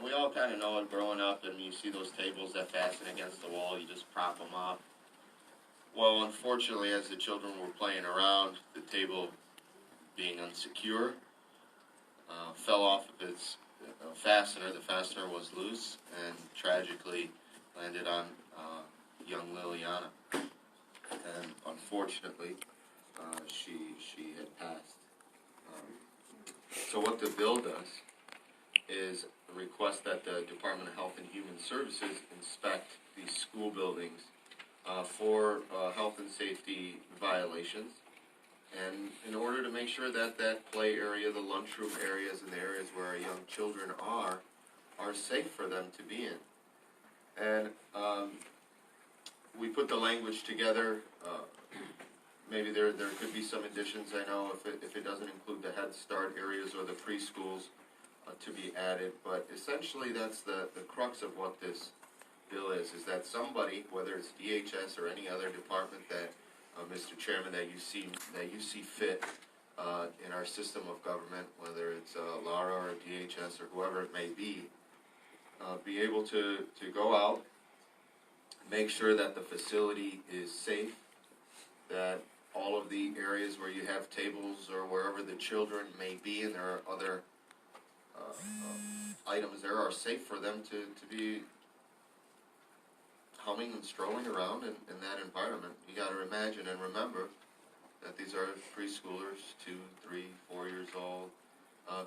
we all kind of know it growing up, and you see those tables that fasten against the wall, you just prop them up. Well, unfortunately, as the children were playing around, the table, being unsecure, fell off of its fastener. The fastener was loose, and tragically landed on young Lilliana. And unfortunately, she had passed. So what the bill does is request that the Department of Health and Human Services inspect these school buildings for health and safety violations, and in order to make sure that that play area, the lunchroom areas, and the areas where our young children are safe for them to be in. And we put the language together. Maybe there could be some additions, I know, if it doesn't include the Head Start areas or the preschools to be added. But essentially that's the crux of what this bill is that somebody, whether it's DHS or any other department that, Mr. Chairman, that you see fit in our system of government, whether it's LARA or DHS or whoever it may be able to go out, make sure that the facility is safe, that all of the areas where you have tables or wherever the children may be, and there are other items there, are safe for them to be humming and strolling around in that environment. You got to imagine and remember that these are preschoolers, 2, 3, 4 years old,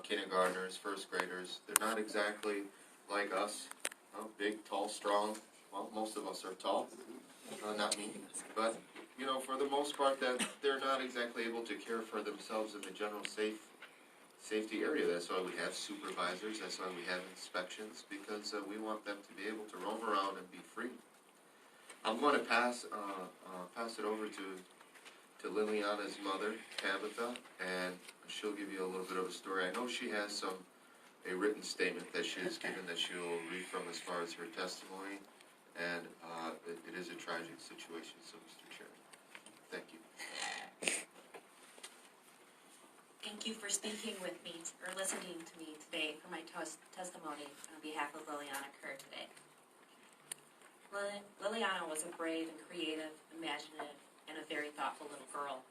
kindergartners, first graders. They're not exactly like us, big, tall, strong. Well, most of us are tall, not me, but you know, for the most part, that they're not exactly able to care for themselves in the general safety area. That's why we have supervisors. That's why we have inspections, because we want them to be able to roam around and be free. I'm going to pass it over to Lilliana's mother, Tabatha, and she'll give you a little bit of a story. I know she has a written statement that she has given that she'll read from as far as her testimony, and it is a tragic situation. So, Mr. Chairman, thank you. Thank you for speaking with me or listening to me today for my testimony on behalf of Lilliana Kerr today. Lilliana was a brave and creative, imaginative, and a very thoughtful little girl.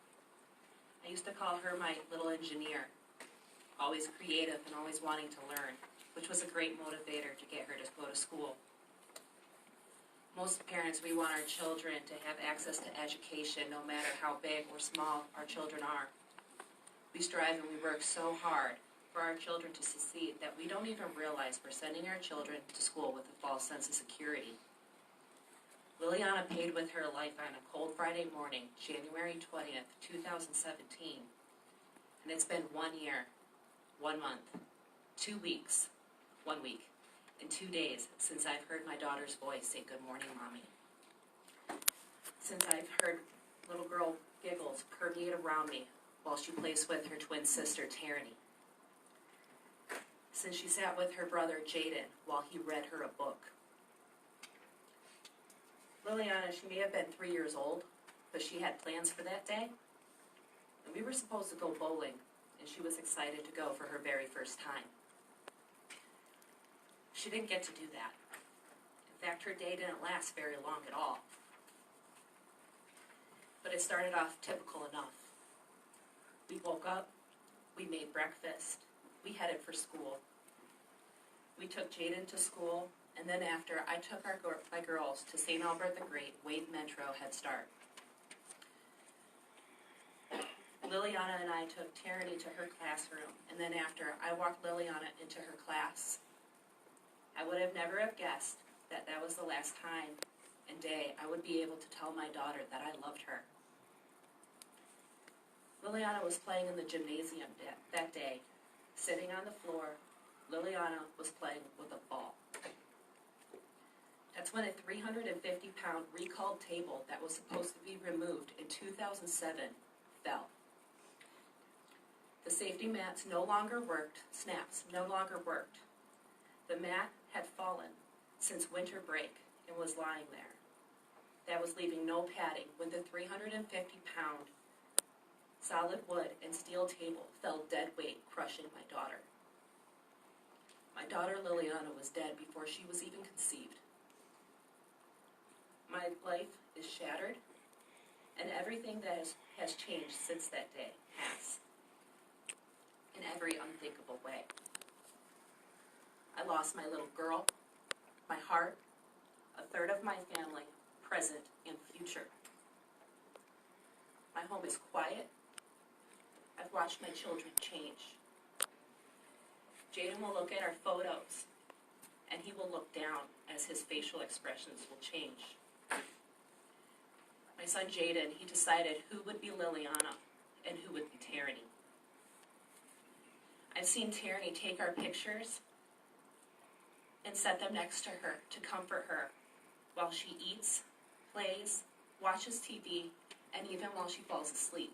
I used to call her my little engineer, always creative and always wanting to learn, which was a great motivator to get her to go to school. Most parents, we want our children to have access to education no matter how big or small our children are. We strive and we work so hard for our children to succeed that we don't even realize we're sending our children to school with a false sense of security. Lilliana paid with her life on a cold Friday morning, January 20th, 2017. And it's been 1 year, 1 month, 2 weeks, 1 week, and 2 days since I've heard my daughter's voice say, "Good morning, Mommy." Since I've heard little girl giggles permeate around me while she plays with her twin sister, Tyranny. Since she sat with her brother, Jaden, while he read her a book. Lilliana, she may have been 3 years old, but she had plans for that day. And we were supposed to go bowling, and she was excited to go for her very first time. She didn't get to do that. In fact, her day didn't last very long at all. But it started off typical enough. We woke up, we made breakfast, we headed for school. We took Jaden to school, and then after, I took my girls to St. Albert the Great, Wade Metro Head Start. Lilliana and I took Tyranny to her classroom, and then after, I walked Lilliana into her class. I would have never have guessed that that was the last time and day I would be able to tell my daughter that I loved her. Lilliana was playing in the gymnasium that day. Sitting on the floor, Lilliana was playing with a ball. That's when a 350-pound recalled table that was supposed to be removed in 2007 fell. The safety mats no longer worked, snaps no longer worked. The mat had fallen since winter break and was lying there. That was leaving no padding when the 350-pound solid wood and steel table fell dead weight, crushing my daughter. My daughter Lilliana was dead before she was even conceived. My life is shattered, and everything that has changed since that day has, in every unthinkable way. I lost my little girl, my heart, a third of my family, present and future. My home is quiet. I've watched my children change. Jaden will look at our photos, and he will look down as his facial expressions will change. My son Jaden, he decided who would be Lilliana and who would be Tierney. I've seen Tierney take our pictures and set them next to her to comfort her while she eats, plays, watches TV, and even while she falls asleep.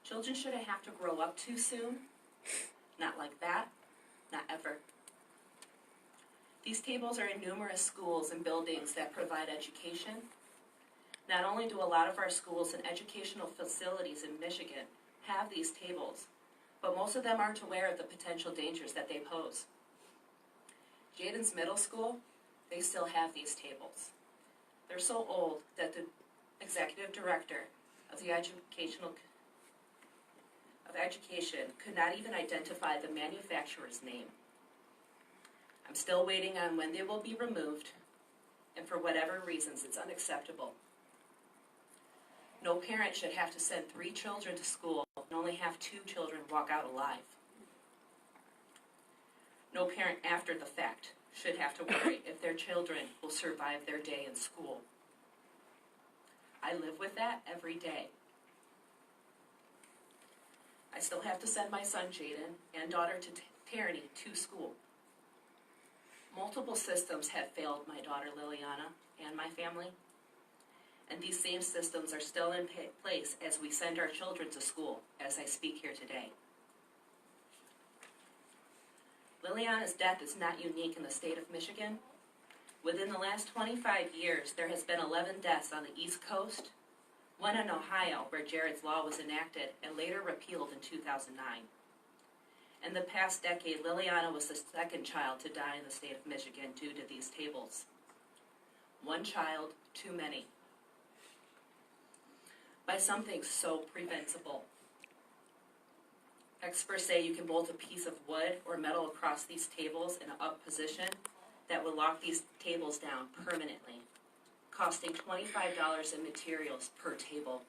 Children shouldn't have to grow up too soon. Not like that, not ever. These tables are in numerous schools and buildings that provide education. Not only do a lot of our schools and educational facilities in Michigan have these tables, but most of them aren't aware of the potential dangers that they pose. Jaden's middle school, they still have these tables. They're so old that the executive director of the education could not even identify the manufacturer's name. I'm still waiting on when they will be removed, and for whatever reasons, it's unacceptable. No parent should have to send 3 children to school and only have 2 children walk out alive. No parent after the fact should have to worry if their children will survive their day in school. I live with that every day. I still have to send my son Jaden and daughter Tierney to school. Multiple systems have failed my daughter Lilliana and my family, and these same systems are still in place as we send our children to school as I speak here today. Lilliana's death is not unique in the state of Michigan. Within the last 25 years, there has been 11 deaths on the East Coast, one in Ohio where Jared's Law was enacted and later repealed in 2009. In the past decade, Lilliana was the second child to die in the state of Michigan due to these tables. One child, too many. By something so preventable. Experts say you can bolt a piece of wood or metal across these tables in an up position that will lock these tables down permanently, costing $25 in materials per table.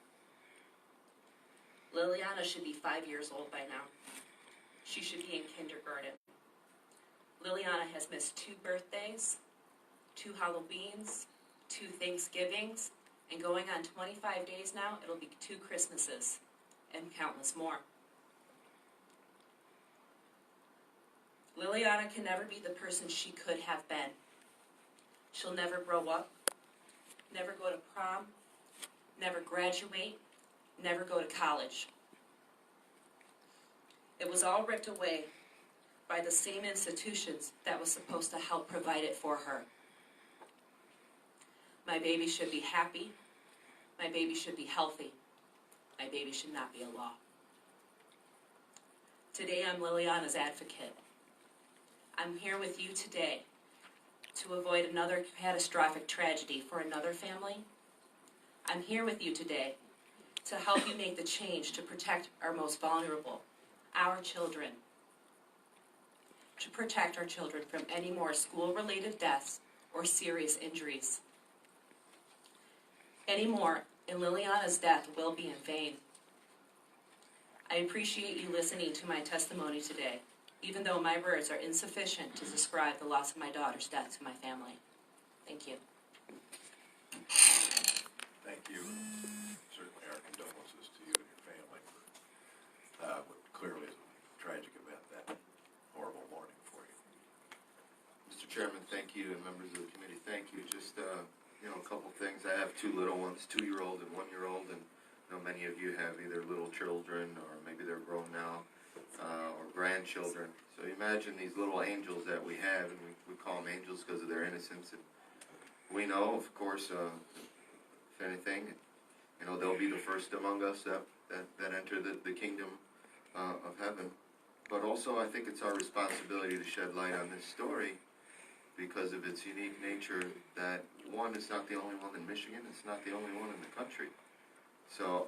Lilliana should be 5 years old by now. She should be in kindergarten. Lilliana has missed 2 birthdays, 2 Halloweens, 2 Thanksgivings, and going on 25 days now, it'll be 2 Christmases, and countless more. Lilliana can never be the person she could have been. She'll never grow up, never go to prom, never graduate, never go to college. It was all ripped away by the same institutions that was supposed to help provide it for her. My baby should be happy. My baby should be healthy. My baby should not be a law. Today I'm Lilliana's advocate. I'm here with you today to avoid another catastrophic tragedy for another family. I'm here with you today to help you make the change to protect our most vulnerable, our children, to protect our children from any more school-related deaths or serious injuries. Any more, and Lilliana's death will be in vain. I appreciate you listening to my testimony today, even though my words are insufficient to describe the loss of my daughter's death to my family. Thank you. Thank you. Certainly our condolences to you and your family for what clearly is a tragic event, that horrible morning for you. Mr. Chairman, thank you, and members of the committee, thank you. Just, a couple things. I have 2 little ones, 2-year-old and 1-year-old, and many of you have either little children or maybe they're grown now, or grandchildren. So imagine these little angels that we have, and we call them angels because of their innocence. And we know, of course, if anything, they'll be the first among us that enter the kingdom of heaven. but also I think it's our responsibility to shed light on this story because of its unique nature that, one, it's not the only one in Michigan, it's not the only one in the country. So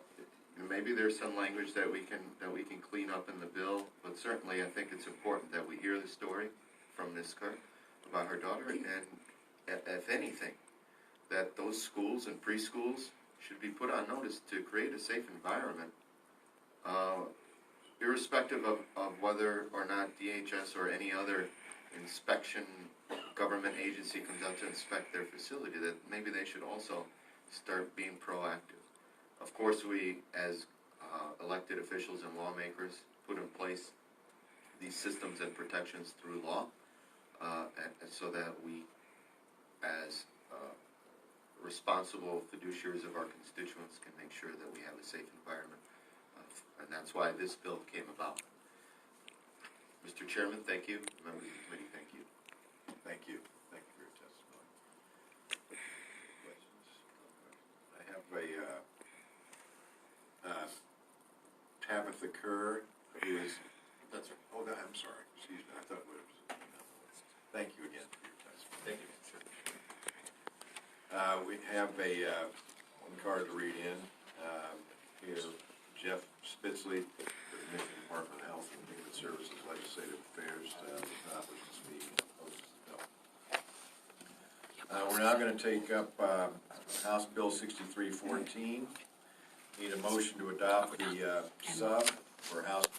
maybe there's some language that we can clean up in the bill, but certainly I think it's important that we hear the story from Ms. Kerr about her daughter, and if anything, that those schools and preschools should be put on notice to create a safe environment, irrespective of whether or not DHS or any other inspection government agency comes out to inspect their facility, that maybe they should also start being proactive. Of course, we, as elected officials and lawmakers, put in place these systems and protections through law, and so that we, as responsible fiduciaries of our constituents, can make sure that we have a safe environment. And that's why this bill came about. Mr. Chairman, thank you. Members of the committee, thank you. Thank you. Thank you for your testimony. Questions? I have a Tabatha Kerr, who is, That's right. oh, I'm sorry, excuse me, I thought it was, thank you again for your testimony. Thank you. Sure. We have one card to read in. Here, Jeff Spitzley, for the Michigan Department of Health and Human Services Legislative Affairs, was not wishing to speak and opposes the bill. We're now going to take up House Bill 6314. Need a motion to adopt the sub for House Bill